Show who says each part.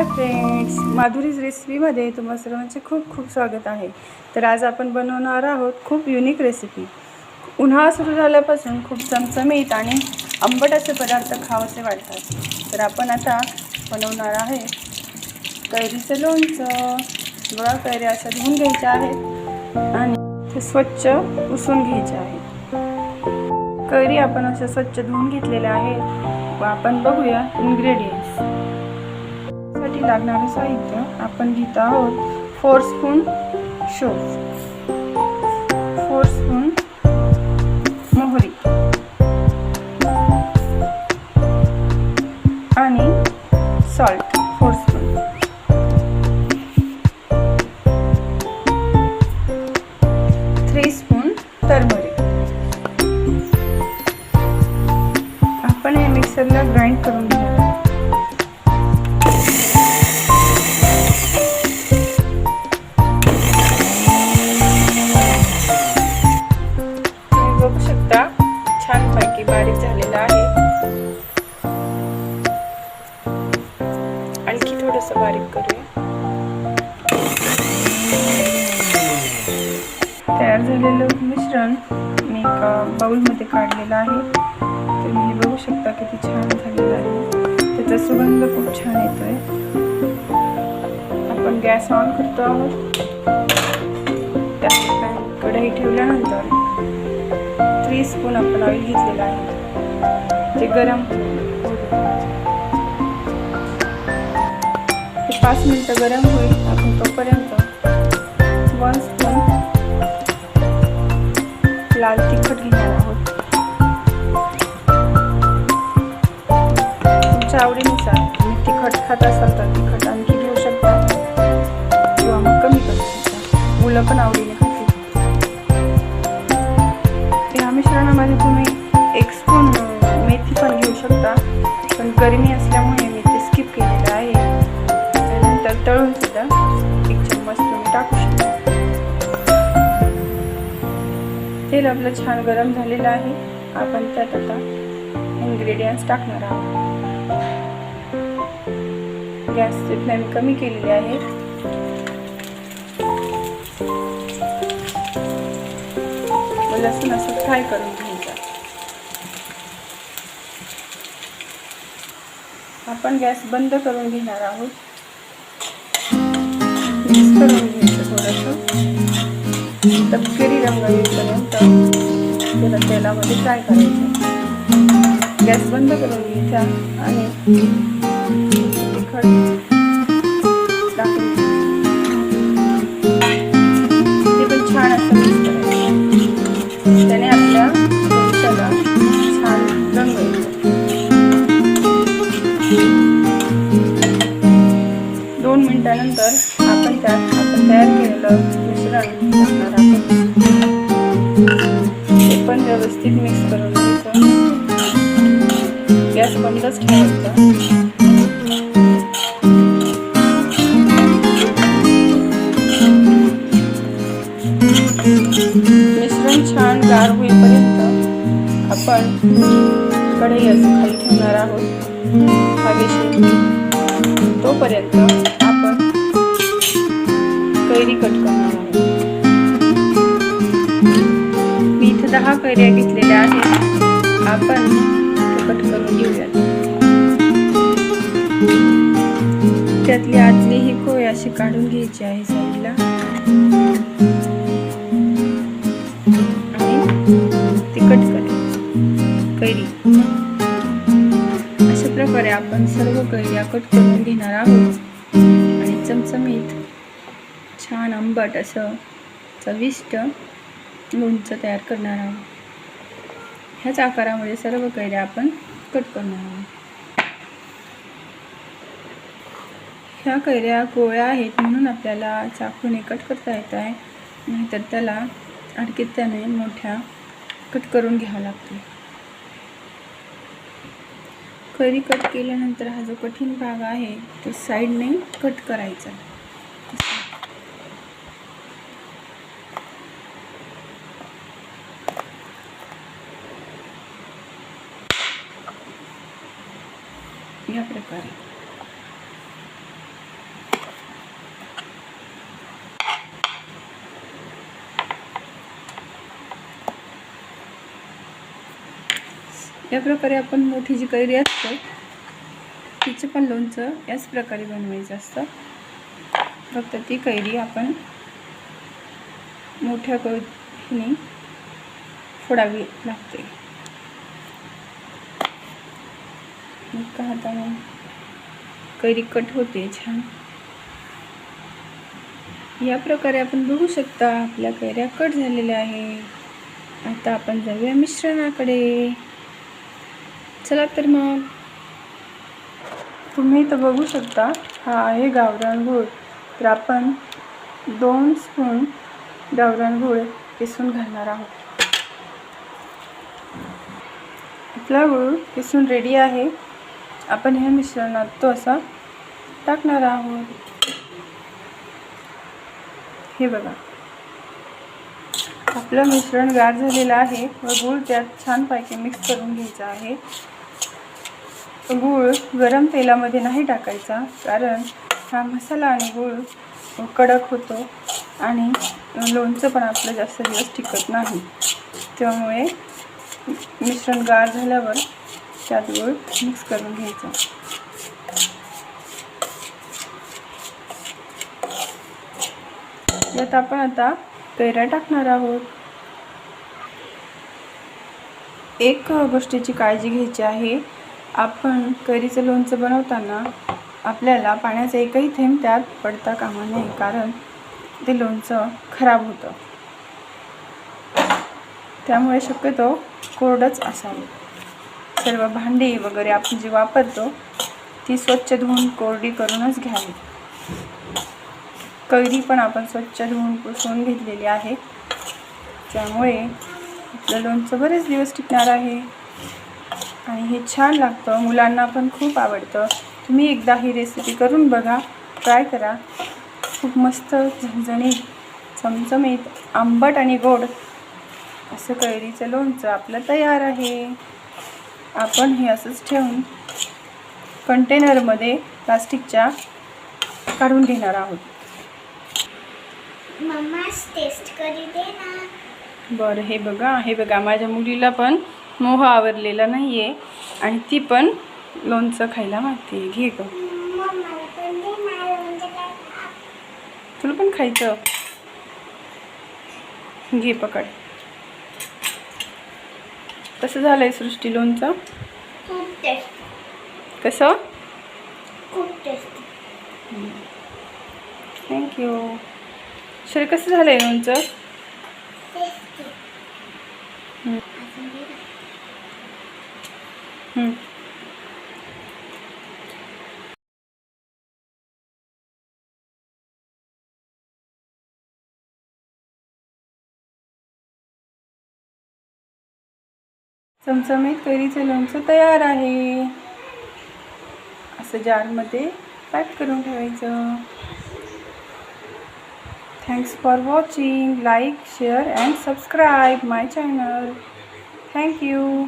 Speaker 1: Hi friends, Madhuri's रेसिपीमध्ये तुम्हा सर्वांचे खूप खूप स्वागत आहे। तर आज आपण बनवणार आहोत खूप युनिक रेसिपी। उन्हाळा सुरू झाल्यापासून खूप चमचमीत आणि आंबट असे पदार्थ खावेसे वाटतात। तर आपण आता बनवणार आहे कैरीचं लोणचं। बघा, कैरी अशा धुवून घ्यायच्या आहेत आणि ते स्वच्छ पुसून घ्यायचे आहेत। कैरी आपण अशा स्वच्छ धुवून घेतलेल्या आहेत व आपण बघूया इन्ग्रेडियंट्स। साठी लागणारे साहित्य आपण घेत आहोत 4 स्पून शोफ, 4 स्पून मोहरी आणि सॉल्ट 4 स्पून, 3 स्पून टर्मरिक। आपण हे मिक्सरला ग्राइंड करून घेऊया। बघू शकता छानपैकी बारीक झालेला आहे। आणखी थोडंसं बारीक करूया। तयार झालेलं मिश्रण मी एका बाउलमध्ये काढलेलं आहे। तुम्ही हे बघू शकता किती छान झालेलं आहे। त्याचा सुगंध खूप छान येतोय। आपण गॅस ऑन करतो आहोत। कढई ठेवल्यानंतर 3 स्पून आपण ऑइल घेतलेलं आहे। ते गरम ते 5 मिनिटं गरम होईल। आपण तोपर्यंत 1 स्पून लाल तिखट घेणार आहोत। तुमच्या आवडीनुसार तुम्ही तिखट खात असाल तर तिखट आणखी घेऊ शकता किंवा मग कमी करू शकता। मुलं पण आवडीने खातील। या मिश्रणामध्ये तुम्ही 1 स्पून मेथी पण घेऊ शकता, पण गरमी असल्यामुळे मी ते स्किप केलेलं आहे। त्यानंतर तळून सुद्धा 1 चम्मच तुम्ही टाकू शकता। तेल आपलं छान गरम झालेलं आहे। आपण त्यात आता इन्ग्रेडियंट्स टाकणार आहोत। गॅसची फ्लेम कमी केलेली आहे। लसूण असं फ्राय करून घ्यायचा। आपण गॅस बंद करून घेणार आहोत। मिक्स करून घ्यायचं थोडंसं तपकिरी रंग येईपर्यंत त्याला तेलामध्ये फ्राय करायचं। गॅस बंद करून घ्यायचा आणि तिखट टाकून ते पण छान असं मिक्स करायचं। त्याने आपल्या लोणच्याला छान रंग येतो। 2 मिनिटानंतर आपण त्यात तयार केलेलं मिश्रण टाकणार आहोत। ते पण व्यवस्थित मिक्स करून घ्यायचं। गॅस बंदच ठेवायचा। मिश्रण छान गार होईपर्यंत आपण कढई असं खाली ठेवणार आहोत हवेशीर। तोपर्यंत आपण कैरी कट करणार आहोत। मी इथे 10 कैऱ्या घेतलेल्या आहेत। आपण कट करून घेऊया। त्यातली आतली ही कोय अशी काढून घ्यायची आहे साईडला आणि ती कट करायची कैरी। अशा प्रकारे आपण सर्व कैऱ्या कट करून घेणार आहोत आणि चमचमीत छान आंबट असं चविष्ट लोणचं तयार करणार आहोत। ह्याच आकारामध्ये सर्व कैऱ्या आपण कट करणार आहोत। ह्या कैऱ्या गोळ्या आहेत म्हणून आपल्याला चाकूने कट करता येत आहे, नाहीतर त्याला अडकित्याने मोठ्या कट करून घ्यावं लागते। कैरी कट केल्यानंतर हा जो कठीण भाग आहे तो साईडने कट करायचा। या प्रकारे या प्रकारे आपण मोठी जी कैरी असते तिचं पण लोणचं याच प्रकारे बनवायचं असतं. फक्त ती कैरी आपण मोठ्या कैरीने फोडावी लागते. एका हाताने कैरी कट होते छान. या प्रकारे आपण बघू शकता आपल्या कैऱ्या कट झालेल्या आहे. आता आपण जाऊया मिश्रणाकडे. चला तर मग. तुम्ही इथं बघू शकता हा आहे गावरान गूळ. तर आपण 2 स्पून गावरान गूळ किसून घालणार आहोत. आपला गूळ किसून रेडी आहे. आपण ह्या मिश्रणात तो असा टाकणार आहोत. हे बघा आपलं मिश्रण गार झालेलं आहे व गूळ त्यात छानपैकी मिक्स करून घ्यायचा आहे. गूळ गरम तेलामध्ये नाही टाकायचा, कारण हा मसाला आणि गूळ कडक होतो आणि लोणचं पण आपलं जास्त दिवस टिकत नाही. त्यामुळे मिश्रण गार झाल्यावर त्यात गूळ मिक्स करून घ्यायचा. यात आपण आता कैऱ्या टाकणार आहोत. एक गोष्टीची काळजी घ्यायची आहे. आपण कैरीचं लोणचं बनवताना आपल्याला पाण्याचा एकही थेंब त्यात पडता कामा नये, कारण ते लोणचं खराब होतं. त्यामुळे शक्यतो कोरडंच असावे. सर्व भांडी वगैरे आपण जी वापरतो ती स्वच्छ धुवून कोरडी करूनच घ्यावी. कैरी पण आपण स्वच्छ धुवून पुसून घेतलेली आहे. त्यामुळे आपलं लोणचं बरेच दिवस टिकणार आहे आणि हे छान लागतं. मुलांना पण खूप आवडतं. तुम्ही एकदा ही रेसिपी करून बघा, ट्राय करा. खूप मस्त झणझणीत, चमचमीत, आंबट आणि गोड असं कैरीचं लोणचं आपलं तयार आहे. आपण हे असंच ठेवून कंटेनरमध्ये प्लास्टिकच्या काढून घेणार आहोत.
Speaker 2: मम्मा टेस्ट करी दे ना.
Speaker 1: बरं, हे बघा माझ्या मुलीला पण मोह आवरलेला नाही आहे आणि ती पण लोणचं खायला मागते. घे ग, तुला पण खायचं. घे, पकड. कसं झालंय सृष्टी लोणचं?
Speaker 2: खूप टेस्टी.
Speaker 1: कसं?
Speaker 2: खूप टेस्टी.
Speaker 1: थँक्यू. शरी, कसं झालंय लोणचं?
Speaker 2: टेस्टी.
Speaker 1: चमचमीत कैरीचं लोणचं तयार आहे. असं जारमध्ये पॅक करून ठेवायचं. Thanks for watching. Like, share and subscribe my channel. Thank you.